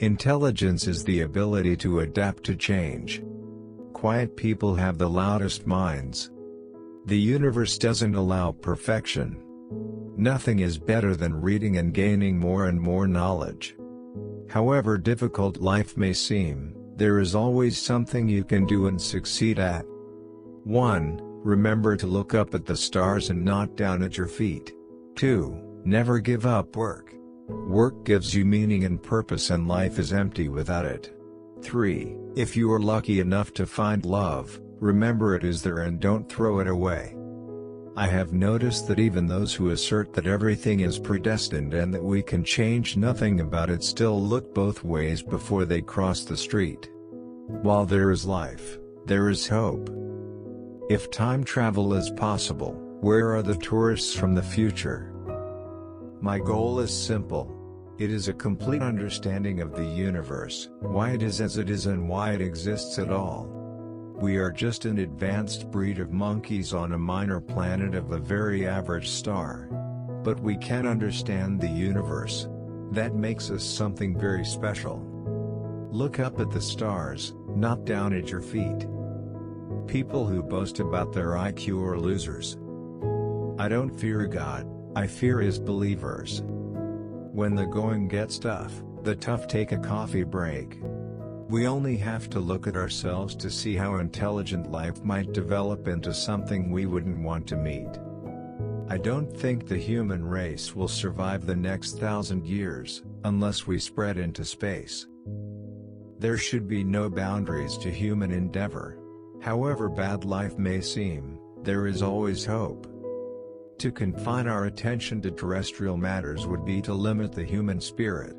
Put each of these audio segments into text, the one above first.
Intelligence is the ability to adapt to change. Quiet people have the loudest minds. The universe doesn't allow perfection. Nothing is better than reading and gaining more and more knowledge. However difficult life may seem, there is always something you can do and succeed at. 1. Remember to look up at the stars and not down at your feet. 2. Never give up work. Work gives you meaning and purpose, and life is empty without it. 3. If you are lucky enough to find love, remember it is there and don't throw it away. I have noticed that even those who assert that everything is predestined and that we can change nothing about it still look both ways before they cross the street. While there is life, there is hope. If time travel is possible, where are the tourists from the future? My goal is simple. It is a complete understanding of the universe, why it is as it is and why it exists at all. We are just an advanced breed of monkeys on a minor planet of a very average star. But we can understand the universe. That makes us something very special. Look up at the stars, not down at your feet. People who boast about their IQ are losers. I don't fear God, I fear His believers. When the going gets tough, the tough take a coffee break. We only have to look at ourselves to see how intelligent life might develop into something we wouldn't want to meet. I don't think the human race will survive the next 1,000 years, unless we spread into space. There should be no boundaries to human endeavor. However bad life may seem, there is always hope. To confine our attention to terrestrial matters would be to limit the human spirit.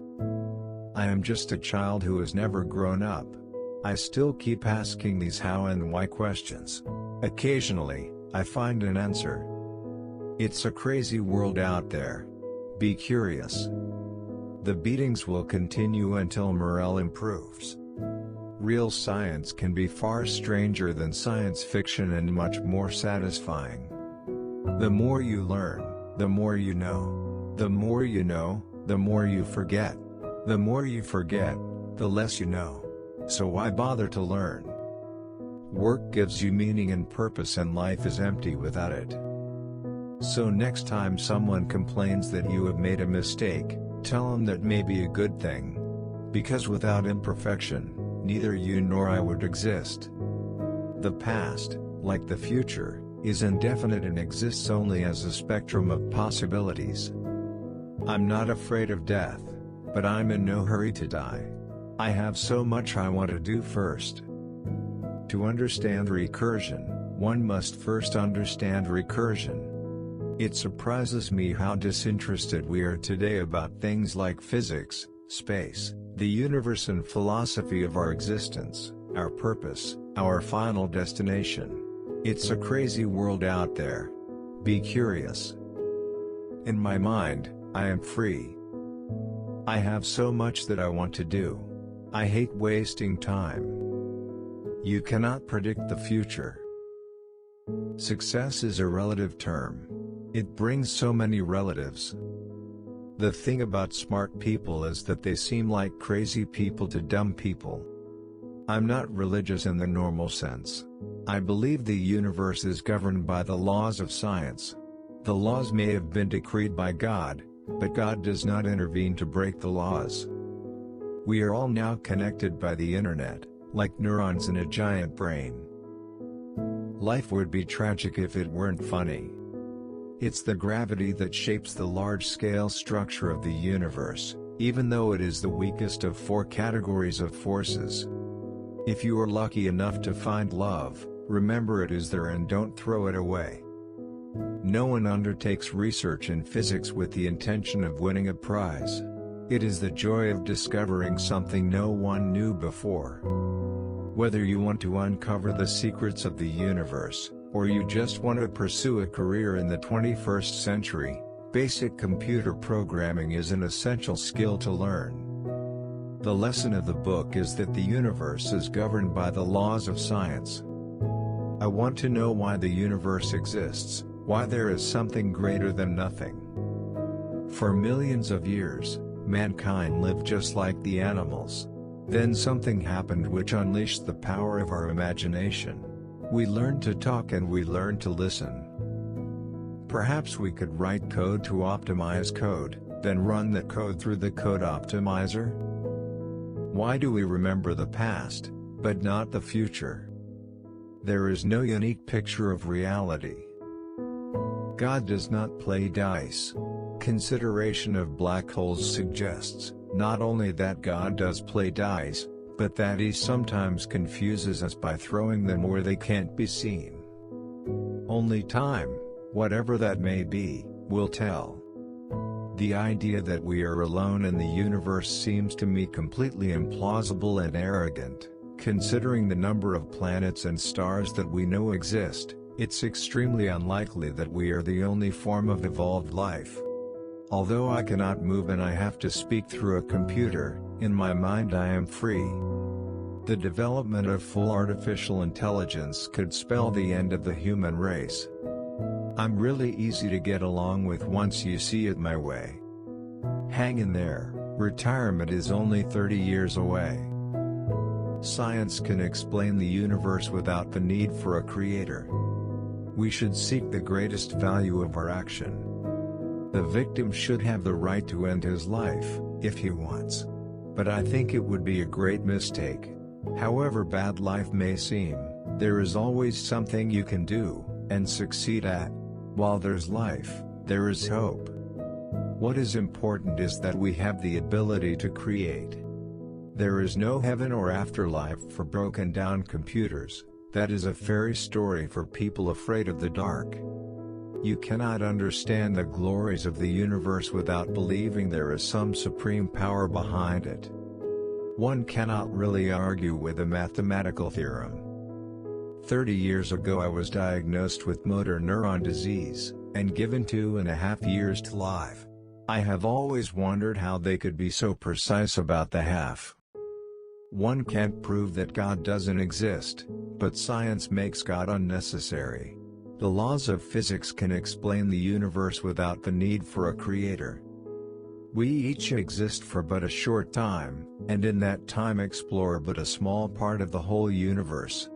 I am just a child who has never grown up. I still keep asking these how and why questions. Occasionally, I find an answer. It's a crazy world out there. Be curious. The beatings will continue until morale improves. Real science can be far stranger than science fiction and much more satisfying. The more you learn, the more you know. The more you know, the more you forget. The more you forget, the less you know. So why bother to learn? Work gives you meaning and purpose, and life is empty without it. So next time someone complains that you have made a mistake, tell them that may be a good thing. Because without imperfection, neither you nor I would exist. The past, like the future, is indefinite and exists only as a spectrum of possibilities. I'm not afraid of death, but I'm in no hurry to die. I have so much I want to do first. To understand recursion, one must first understand recursion. It surprises me how disinterested we are today about things like physics, space, the universe, and philosophy of our existence, our purpose, our final destination. It's a crazy world out there. Be curious. In my mind, I am free. I have so much that I want to do. I hate wasting time. You cannot predict the future. Success is a relative term. It brings so many relatives. The thing about smart people is that they seem like crazy people to dumb people. I'm not religious in the normal sense. I believe the universe is governed by the laws of science. The laws may have been decreed by God, but God does not intervene to break the laws. We are all now connected by the internet, like neurons in a giant brain. Life would be tragic if it weren't funny. It's the gravity that shapes the large-scale structure of the universe, even though it is the weakest of 4 categories of forces. If you are lucky enough to find love, remember it is there and don't throw it away. No one undertakes research in physics with the intention of winning a prize. It is the joy of discovering something no one knew before. Whether you want to uncover the secrets of the universe, or you just want to pursue a career in the 21st century, basic computer programming is an essential skill to learn. The lesson of the book is that the universe is governed by the laws of science. I want to know why the universe exists, why there is something greater than nothing. For millions of years, Mankind lived just like the animals. Then something happened which unleashed the power of our imagination. We learned to talk and we learned to listen. Perhaps we could write code to optimize code, then run that code through the code optimizer? Why do we remember the past, but not the future? There is no unique picture of reality. God does not play dice. Consideration of black holes suggests, not only that God does play dice, but that he sometimes confuses us by throwing them where they can't be seen. Only time, whatever that may be, will tell. The idea that we are alone in the universe seems to me completely implausible and arrogant. Considering the number of planets and stars that we know exist, it's extremely unlikely that we are the only form of evolved life. Although I cannot move and I have to speak through a computer, in my mind I am free. The development of full artificial intelligence could spell the end of the human race. I'm really easy to get along with once you see it my way. Hang in there, retirement is only 30 years away. Science can explain the universe without the need for a creator. We should seek the greatest value of our action. The victim should have the right to end his life, if he wants. But I think it would be a great mistake. However bad life may seem, there is always something you can do, and succeed at. While there's life, there is hope. What is important is that we have the ability to create. There is no heaven or afterlife for broken down computers. That is a fairy story for people afraid of the dark. You cannot understand the glories of the universe without believing there is some supreme power behind it. One cannot really argue with a mathematical theorem. 30 years ago I was diagnosed with motor neuron disease, and given 2.5 years to live. I have always wondered how they could be so precise about the half. One can't prove that God doesn't exist, but science makes God unnecessary. The laws of physics can explain the universe without the need for a creator. We each exist for but a short time, and in that time explore but a small part of the whole universe.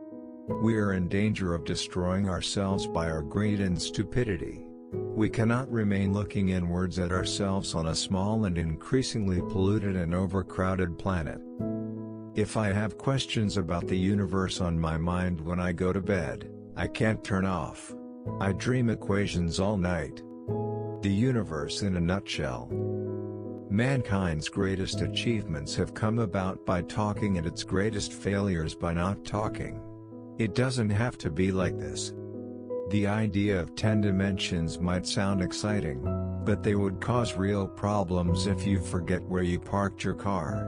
We are in danger of destroying ourselves by our greed and stupidity. We cannot remain looking inwards at ourselves on a small and increasingly polluted and overcrowded planet. If I have questions about the universe on my mind when I go to bed, I can't turn off. I dream equations all night. The universe in a nutshell. Mankind's greatest achievements have come about by talking and its greatest failures by not talking. It doesn't have to be like this. The idea of 10 dimensions might sound exciting, but they would cause real problems if you forget where you parked your car.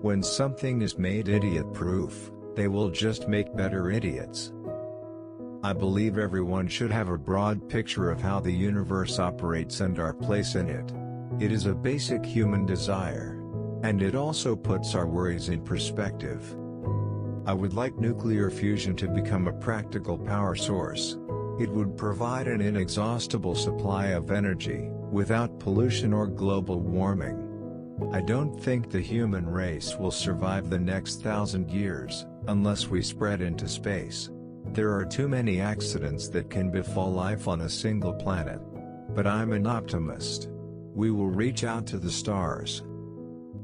When something is made idiot-proof, they will just make better idiots. I believe everyone should have a broad picture of how the universe operates and our place in it. It is a basic human desire. And it also puts our worries in perspective. I would like nuclear fusion to become a practical power source. It would provide an inexhaustible supply of energy, without pollution or global warming. I don't think the human race will survive the next 1,000 years, unless we spread into space. There are too many accidents that can befall life on a single planet. But I'm an optimist. We will reach out to the stars.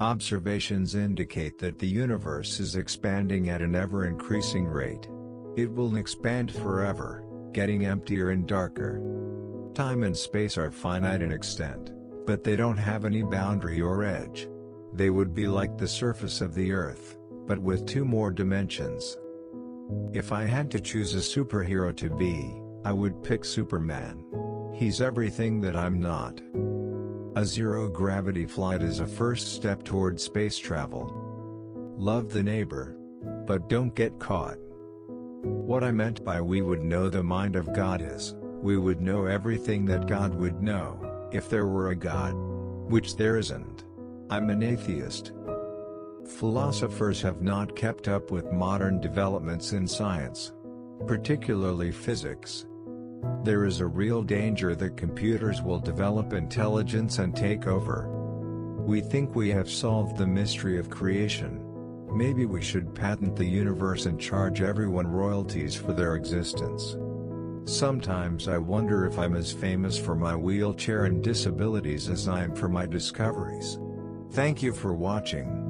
Observations indicate that the universe is expanding at an ever-increasing rate. It will expand forever, getting emptier and darker. Time and space are finite in extent, but they don't have any boundary or edge. They would be like the surface of the Earth, but with 2 more dimensions. If I had to choose a superhero to be, I would pick Superman. He's everything that I'm not. A zero-gravity flight is a first step toward space travel. Love the neighbor. But don't get caught. What I meant by we would know the mind of God is, we would know everything that God would know, if there were a God. Which there isn't. I'm an atheist. Philosophers have not kept up with modern developments in science. Particularly physics. There is a real danger that computers will develop intelligence and take over. We think we have solved the mystery of creation. Maybe we should patent the universe and charge everyone royalties for their existence. Sometimes I wonder if I'm as famous for my wheelchair and disabilities as I am for my discoveries. Thank you for watching.